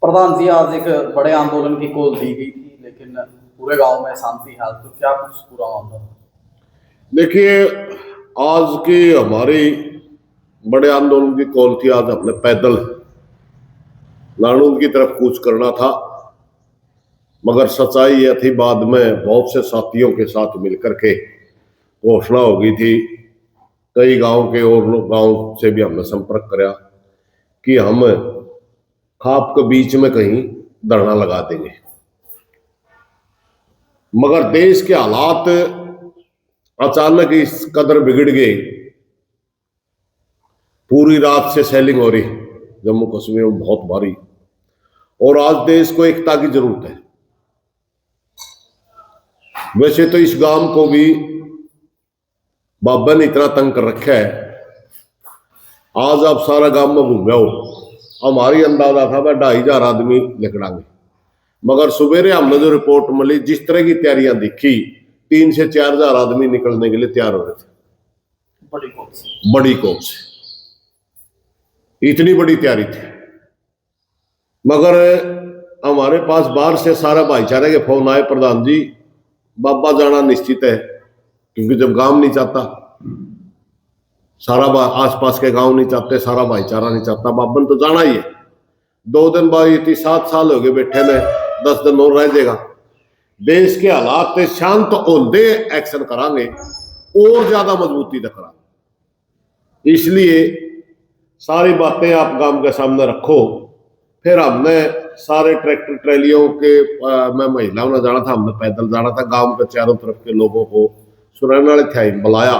प्रधान जी, आज एक बड़े आंदोलन की कॉल दी गई थी, लेकिन पूरे गांव में शांति हाल, तो क्या कुछ पूरा मामला था? देखिए, आज की हमारी बड़े आंदोलन की कॉल थी। आज हमने पैदल नानूद की तरफ कूच करना था, मगर सच्चाई यह थी, बाद में बहुत से साथियों के साथ मिलकर के घोषणा हो गई थी। कई गांव के और गांव से भी हमने संपर्क कराया कि हम खाप के बीच में कहीं धरना लगा देंगे। मगर देश के हालात अचानक इस कदर बिगड़ गए, पूरी रात से सेलिंग हो रही जम्मू कश्मीर में बहुत भारी, और आज देश को एकता की जरूरत है। वैसे तो इस गांव को भी बाबा ने इतना तंग कर रखा है, आज आप सारा गांव में घूम जाओ, हमारी अंदाजा था वह 2,500 आदमी निकलांगे, मगर सवेरे हमने जो रिपोर्ट मिली, जिस तरह की तैयारियां दिखी, 3 से 4,000 आदमी निकलने के लिए तैयार हो रहे थे। बड़ी कोप से इतनी बड़ी तैयारी थी, मगर हमारे पास बाहर से सारा भाईचारे के फोन आए, प्रधान जी बाबा जाना निश्चित है, क्योंकि जब गांव नहीं चाहता, सारा आसपास के गांव नहीं चाहते, सारा भाईचारा नहीं चाहता, बाबा ने तो जाना ही है। 2 दिन बाद ये 7 साल हो गए बैठे में, 10 दिन और रह जाएगा। देश के हालात शांत होंदे एक्शन करांगे और ज्यादा मजबूती तक करांगे, इसलिए सारी बातें आप गांव के सामने रखो। फिर हमने सारे ट्रैक्टर ट्रैलियों के मैं महिलाओं ने जाना था, हमने पैदल जाना था, गांव के चारों तरफ के लोगों को सुनाने वाले थे बुलाया,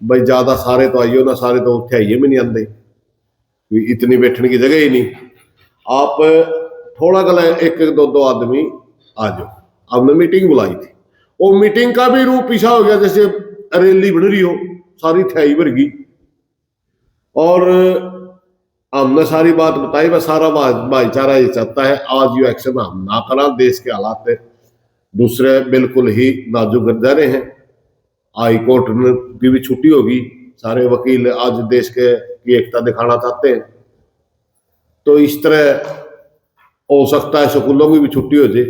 भाई ज्यादा सारे तो आइयो ना, सारे तो थे में नहीं आते, इतनी बैठने की जगह ही नहीं, आप थोड़ा गला 1-2 आदमी आ जाओ। हमने मीटिंग बुलाई थी, वो मीटिंग का भी रूप पीछा हो गया, जैसे रैली बन रही हो, सारी थैई भर गई, और हमने सारी बात बताई, वह सारा भाईचारा ये चाहता है आज ये एक्शन हम ना करा। देश के हालात दूसरे बिल्कुल ही नाजुक जा रहे हैं, हाई कोर्ट की भी छुट्टी होगी, सारे वकील आज देश की एकता दिखाना चाहते हैं, तो इस तरह हो सकता है स्कूलों की भी छुट्टी हो जाए।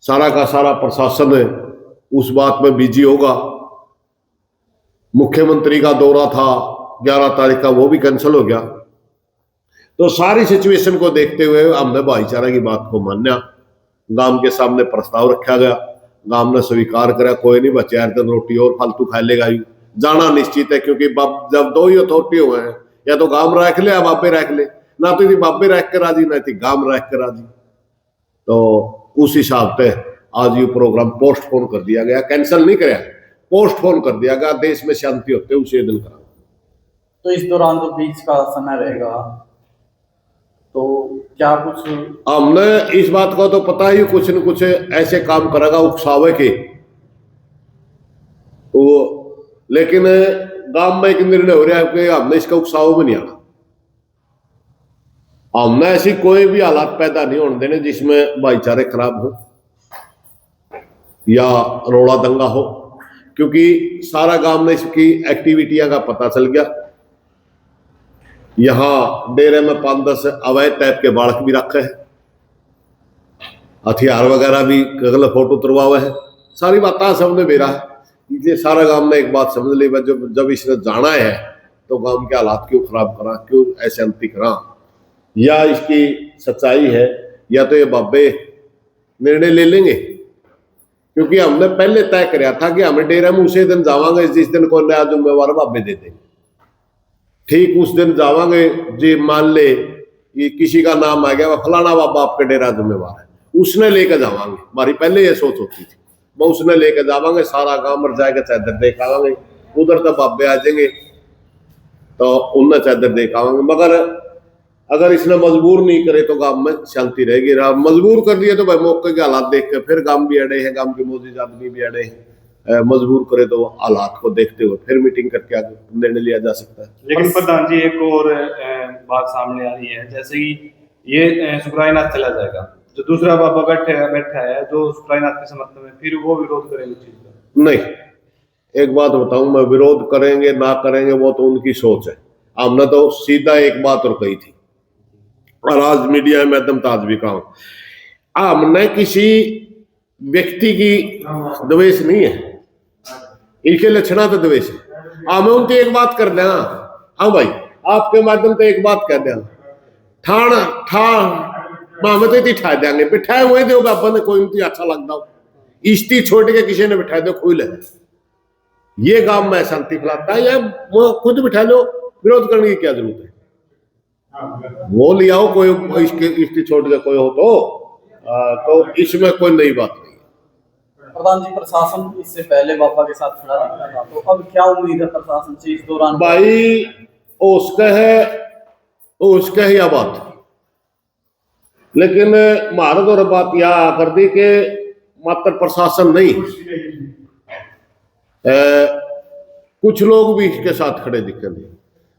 सारा का सारा प्रशासन उस बात में बिजी होगा। मुख्यमंत्री का दौरा था 11 तारीख का, वो भी कैंसिल हो गया। तो सारी सिचुएशन को देखते हुए हमने भाईचारा की बात को मान्या, गांव के सामने प्रस्ताव रखा गया, गांव ने स्वीकार करा, कोई नहीं बच्चे 4 दिन रोटी और फालतू खा लेगा, जाना निश्चित है, क्योंकि जब 2 ही अथॉरिटी हुए हैं, या तो गांव रख ले या बाबे रख ले, ना तो थी बाबे रख कर राजी, ना थी गांव रख कर राजी। तो उस हिसाब से आज ये प्रोग्राम पोस्टपोन कर दिया गया, कैंसिल नहीं कराया, पोस्टपोन कर दिया गया, देश में शांति होते उसी दिन करा। तो इस दौरान जो बीच का समय रहेगा, तो क्या कुछ हमने इस बात का तो पता ही, कुछ न कुछ ऐसे काम करेगा उकसावे के वो, लेकिन गांव में एक निर्णय हो रहा है कि हमने इसका उकसाव में नहीं आना, हमने ऐसी कोई भी हालात पैदा नहीं होने देने जिसमें भाईचारे खराब हो या रोड़ा दंगा हो, क्योंकि सारा गांव में इसकी एक्टिविटियां का पता चल गया। यहां डेरे में 5-10 अवैध टाइप के बालक भी रखे हैं, हथियार वगैरह भी, गलत फोटो तुरवा हुआ है, सारी बातें सबने बेरा है। इसलिए सारा गांव ने एक बात समझ ली, जब इसने जाना है तो गांव के हालात क्यों खराब करा, क्यों ऐसे अंति करा, या इसकी सच्चाई है, या तो ये बाबे निर्णय ले लेंगे, क्योंकि हमने पहले तय कराया था कि हमें डेरा में उसी दिन जावांगे जिस दिन को नया जिम्मेवार बाबे दे देंगे। ठीक उस दिन जावांगे जी, मान ले ये किसी का नाम आ गया, वह फलाना बाबा आपका डेरा जिम्मेवार है, उसने लेकर जावांगे, हमारी पहले ये सोच होती थी, वो उसने लेकर जावांगे, सारा गांव मर जाएगा, चादर देख आवांगे, उधर तो बाबे आ जाएंगे तो उनने चादर देख आवांगे। मगर अगर इसने मजबूर नहीं करे तो गांव में शांति रहेगी, मजबूर कर दिए तो भाई मौके के हालात देख के फिर गांव भी अड़े हैं, गांव के मोदी आदमी भी अड़े हैं, मजबूर करे तो हालात को देखते हुए फिर मीटिंग करके आगे निर्णय लिया जा सकता है। लेकिन प्रधान जी, एक और बात सामने आ रही है, जैसे कि ये सुखरायनाथ चला जाएगा, जो दूसरा बाबा बैठा है जो सुखरायनाथ के समर्थन में, फिर वो विरोध करेंगे चीज का? नहीं, एक बात बताऊं मैं, विरोध करेंगे ना करेंगे वो तो उनकी सोच है। हमने तो सीधा एक बात और कही थी, और आज मीडिया के माध्यम से आज भी कहूं, हमने किसी व्यक्ति की द्वेष नहीं है, इनके लक्षणा तो द्वेष है। हमें उनकी एक बात कर देना, हाँ भाई आपके माध्यम से एक बात कह देना, हमें तो इतनी ठा देंगे, बिठाए हुए दो बाबा ने, कोई उनकी अच्छा लगता हो, इश्ती छोड़ के किसी ने बिठा दो, कोई ले ये गांव में शांति फैलाता है, या वो खुद बिठा लो, विरोध करने की क्या जरूरत है? वो ले आओ कोई इसकी छोड़ के कोई हो तो इसमें कोई नई बात नहीं है। प्रधान जी, प्रशासन इससे पहले बाबा के साथ खड़ा दिखा था, तो अब क्या उम्मीद है प्रशासन से इस दौरान? भाई उसका है यह बात, लेकिन भारत और बात यह कर दी कि मात्र प्रशासन नहीं, कुछ लोग भी इसके साथ खड़े दिखेंगे,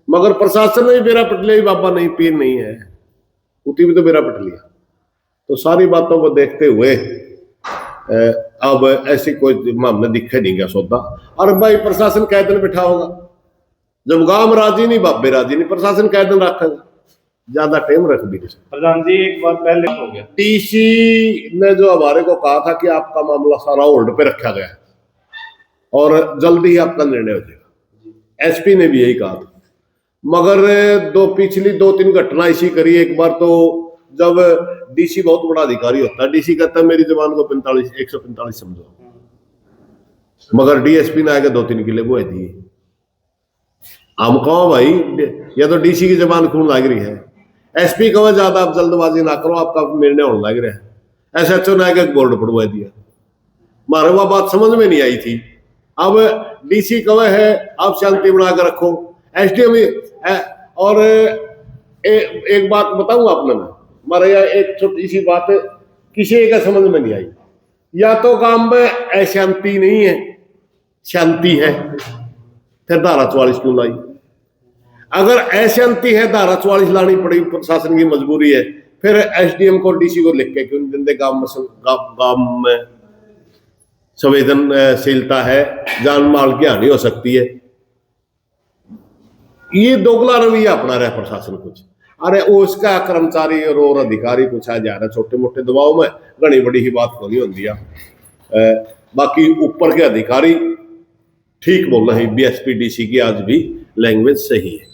मगर प्रशासन ने बेरा पटलिया बाबा नहीं, पीर नहीं है, उती भी तो बेरा पटलिया। तो सारी बातों को देखते हुए अब ऐसी कोई मामला दिखे नहीं गया सौदा। और भाई प्रशासन कै दिन बिठा होगा, जब गांव राजी नहीं बाबे राजी नहीं, प्रशासन कै दिन रखेगा, ज्यादा टाइम रख भी नहीं। प्रधान जी एक बार पहले हो गया, टीसी ने जो हमारे को कहा था कि आपका मामला सारा होल्ड पे रखा गया है और जल्दी ही आपका निर्णय हो जाएगा, एसपी ने भी यही कहा था। मगर पिछली 2-3 घटना ऐसी करी। एक बार तो जब डीसी बहुत बड़ा अधिकारी होता है, डीसी कहता है मेरी जबान को 145 समझो, मगर डीएसपी ने आगे 2-3 किले वो दिए। हम कहो भाई या तो डीसी की जबान खून लग रही है, एसपी कहो ज्यादा आप जल्दबाजी ना करो, आपका निर्णय होने लग रहा है, एसएचओ ने आगे बोर्ड पड़वा दिया। हमारे वह बात समझ में नहीं आई थी। अब डीसी कहे है आप शांति बना कर रखो, एसडीएम। और एक बात बताऊं आपने, मैं हमारे यहाँ एक छोटी सी बात किसी का समझ में नहीं आई, या तो काम में अशांति नहीं है, शांति है, फिर धारा 44 क्यों लाई? अगर अशांति है, धारा 44 लानी पड़ी, प्रशासन की मजबूरी है, फिर एसडीएम को डीसी को लिख के क्यों नहीं देते? गांव में संवेदनशीलता है, जान माल की हानि हो सकती है। ये दोगला रवैया अपना रहा प्रशासन कुछ। अरे उसका कर्मचारी और अधिकारी कुछ आ जा रहा छोटे मोटे दबाव में, घनी बड़ी ही बात नहीं होती है। बाकी ऊपर के अधिकारी ठीक बोलना है, बीएसपी डीसी की आज भी लैंग्वेज सही है।